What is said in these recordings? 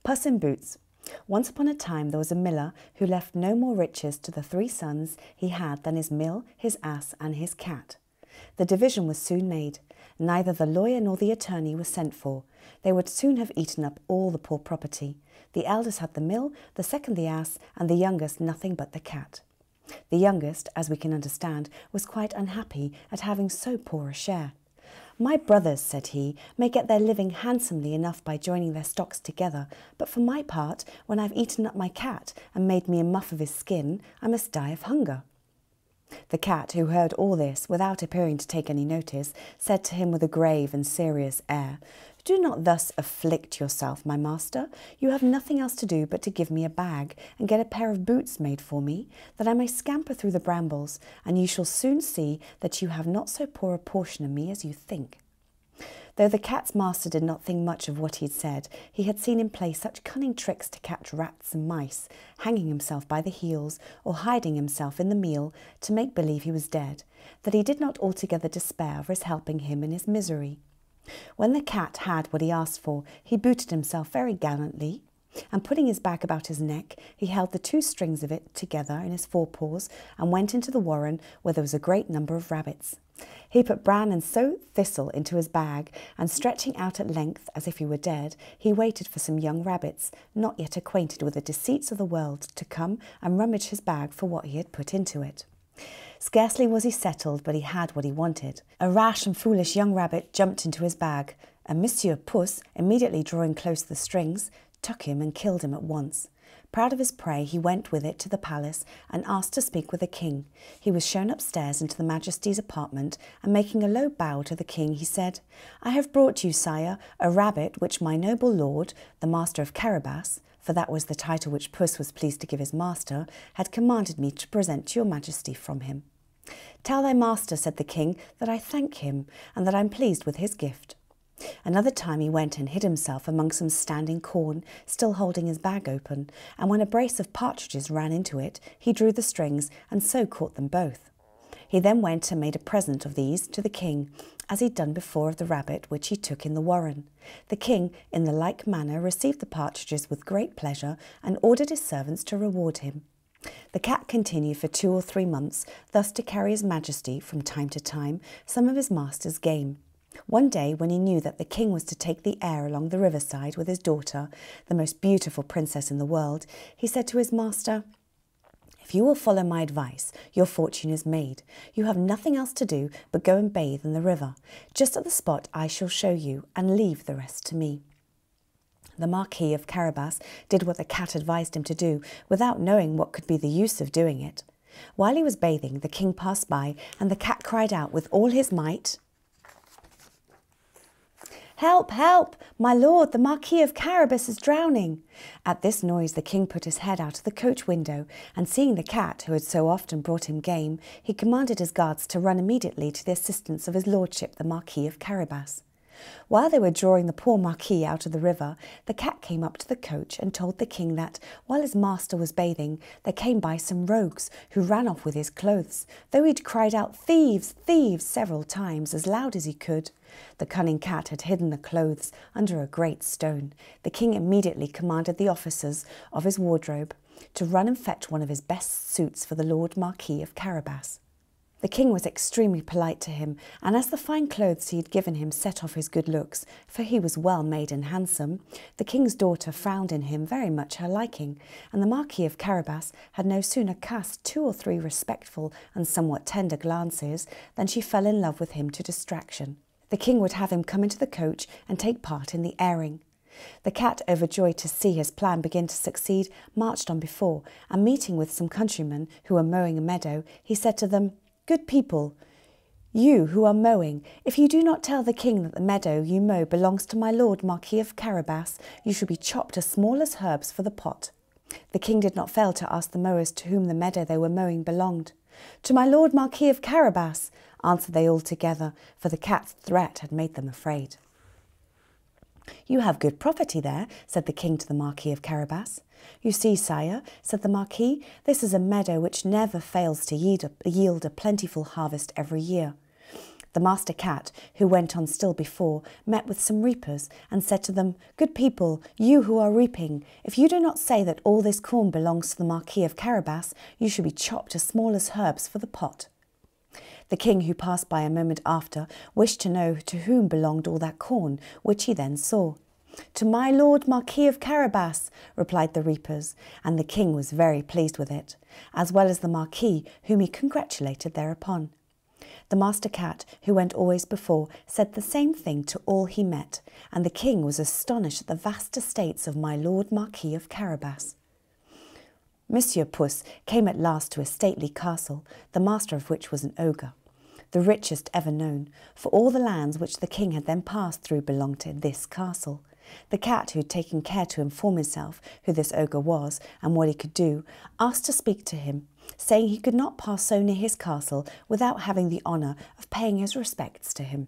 Puss in Boots. Once upon a time there was a miller who left no more riches to the 3 sons he had than his mill, his ass, and his cat. The division was soon made. Neither the lawyer nor the attorney was sent for. They would soon have eaten up all the poor property. The eldest had the mill, the second the ass, and the youngest nothing but the cat. The youngest, as we can understand, was quite unhappy at having so poor a share. "My brothers," said he, "may get their living handsomely enough by joining their stocks together, but for my part, when I've eaten up my cat and made me a muff of his skin, I must die of hunger." The cat, who heard all this without appearing to take any notice, said to him with a grave and serious air, "Do not thus afflict yourself, my master. You have nothing else to do but to give me a bag and get a pair of boots made for me, that I may scamper through the brambles, and you shall soon see that you have not so poor a portion of me as you think." Though the cat's master did not think much of what he had said, he had seen him play such cunning tricks to catch rats and mice, hanging himself by the heels or hiding himself in the meal to make believe he was dead, that he did not altogether despair of his helping him in his misery. When the cat had what he asked for, he booted himself very gallantly, and putting his bag about his neck, he held the 2 strings of it together in his forepaws and went into the warren where there was a great number of rabbits. He put bran and sow thistle into his bag, and stretching out at length as if he were dead, he waited for some young rabbits, not yet acquainted with the deceits of the world, to come and rummage his bag for what he had put into it. Scarcely was he settled, but he had what he wanted. A rash and foolish young rabbit jumped into his bag, and Monsieur Puss, immediately drawing close the strings, took him and killed him at once. Proud of his prey, he went with it to the palace and asked to speak with the king. He was shown upstairs into the Majesty's apartment, and making a low bow to the king, he said, "I have brought you, sire, a rabbit which my noble lord, the master of Carabas," for that was the title which Puss was pleased to give his master, "had commanded me to present to your majesty from him." "Tell thy master," said the king, "that I thank him, and that I am pleased with his gift." Another time he went and hid himself among some standing corn, still holding his bag open, and when a brace of partridges ran into it, he drew the strings and so caught them both. He then went and made a present of these to the king, as he'd done before of the rabbit which he took in the warren. The king, in the like manner, received the partridges with great pleasure and ordered his servants to reward him. The cat continued for 2 or 3 months, thus to carry his majesty, from time to time, some of his master's game. One day, when he knew that the king was to take the air along the riverside with his daughter, the most beautiful princess in the world, he said to his master, "If you will follow my advice, your fortune is made. You have nothing else to do but go and bathe in the river, just at the spot I shall show you, and leave the rest to me." The Marquis of Carabas did what the cat advised him to do, without knowing what could be the use of doing it. While he was bathing, the king passed by, and the cat cried out with all his might, "Help, help! My lord, the Marquis of Carabas is drowning." At this noise the king put his head out of the coach window, and seeing the cat, who had so often brought him game, he commanded his guards to run immediately to the assistance of his lordship the Marquis of Carabas. While they were drawing the poor Marquis out of the river, the cat came up to the coach and told the king that, while his master was bathing, there came by some rogues who ran off with his clothes, though he'd cried out, "Thieves, thieves," several times, as loud as he could. The cunning cat had hidden the clothes under a great stone. The king immediately commanded the officers of his wardrobe to run and fetch one of his best suits for the Lord Marquis of Carabas. The king was extremely polite to him, and as the fine clothes he had given him set off his good looks, for he was well made and handsome, the king's daughter found in him very much her liking, and the Marquis of Carabas had no sooner cast 2 or 3 respectful and somewhat tender glances than she fell in love with him to distraction. The king would have him come into the coach and take part in the airing. The cat, overjoyed to see his plan begin to succeed, marched on before, and meeting with some countrymen who were mowing a meadow, he said to them, "Good people, you who are mowing, if you do not tell the king that the meadow you mow belongs to my lord Marquis of Carabas, you shall be chopped as small as herbs for the pot." The king did not fail to ask the mowers to whom the meadow they were mowing belonged. "To my lord Marquis of Carabas," answered they all together, for the cat's threat had made them afraid. "You have good property there," said the king to the Marquis of Carabas. "You see, sire," said the Marquis, "this is a meadow which never fails to yield a plentiful harvest every year." The The master cat, who went on still before, met with some reapers and said to them, "Good people, you who are reaping, if you do not say that all this corn belongs to the Marquis of Carabas, you should be chopped as small as herbs for the pot." The king, who passed by a moment after, wished to know to whom belonged all that corn, which he then saw. "To my lord Marquis of Carabas," replied the reapers, and the king was very pleased with it, as well as the Marquis, whom he congratulated thereupon. The master cat, who went always before, said the same thing to all he met, and the king was astonished at the vast estates of my lord Marquis of Carabas. Monsieur Puss came at last to a stately castle, the master of which was an ogre, the richest ever known, for all the lands which the king had then passed through belonged to this castle. The cat, who had taken care to inform himself who this ogre was and what he could do, asked to speak to him, saying he could not pass so near his castle without having the honour of paying his respects to him.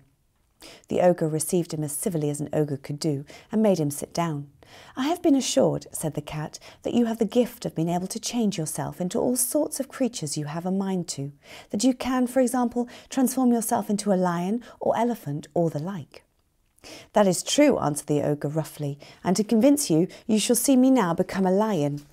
The ogre received him as civilly as an ogre could do, and made him sit down. "I have been assured," said the cat, "that you have the gift of being able to change yourself into all sorts of creatures you have a mind to, that you can, for example, transform yourself into a lion or elephant or the like." "That is true," answered the ogre roughly, "and to convince you, you shall see me now become a lion."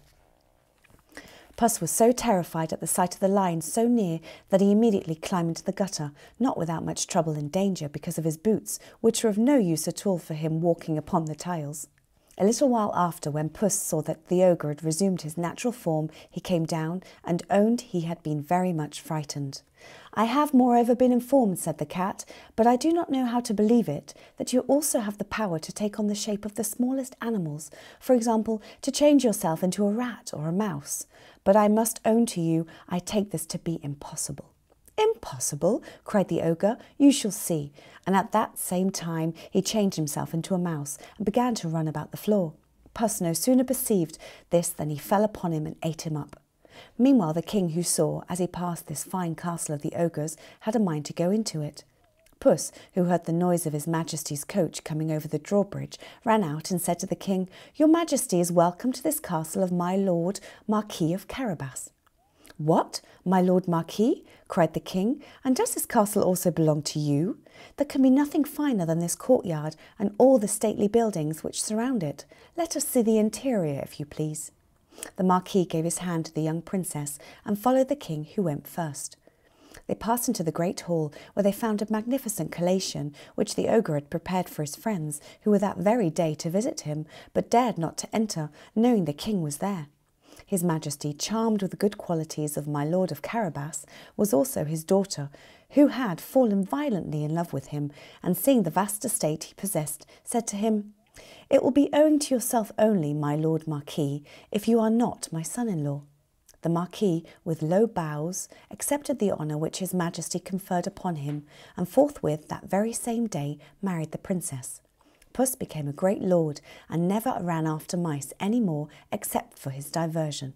Puss was so terrified at the sight of the lion so near that he immediately climbed into the gutter, not without much trouble and danger because of his boots, which were of no use at all for him walking upon the tiles. A little while after, when Puss saw that the ogre had resumed his natural form, he came down and owned he had been very much frightened. "I have moreover been informed," said the cat, "but I do not know how to believe it, that you also have the power to take on the shape of the smallest animals, for example, to change yourself into a rat or a mouse. But I must own to you, I take this to be impossible." "Impossible?" cried the ogre. "You shall see." And at that same time he changed himself into a mouse and began to run about the floor. Puss no sooner perceived this than he fell upon him and ate him up. Meanwhile the king, who saw, as he passed this fine castle of the ogres, had a mind to go into it. Puss, who heard the noise of his Majesty's coach coming over the drawbridge, ran out and said to the king, "Your Majesty is welcome to this castle of my lord Marquis of Carabas." "What, my lord Marquis?" cried the king, "and does this castle also belong to you? There can be nothing finer than this courtyard and all the stately buildings which surround it. Let us see the interior, if you please." The Marquis gave his hand to the young princess and followed the king, who went first. They passed into the great hall, where they found a magnificent collation, which the ogre had prepared for his friends, who were that very day to visit him, but dared not to enter, knowing the king was there. His Majesty, charmed with the good qualities of my lord of Carabas, was also his daughter, who had fallen violently in love with him, and seeing the vast estate he possessed, said to him, "It will be owing to yourself only, my lord Marquis, if you are not my son-in-law." The Marquis, with low bows, accepted the honour which his Majesty conferred upon him, and forthwith that very same day married the princess. Puss became a great lord, and never ran after mice any more except for his diversion.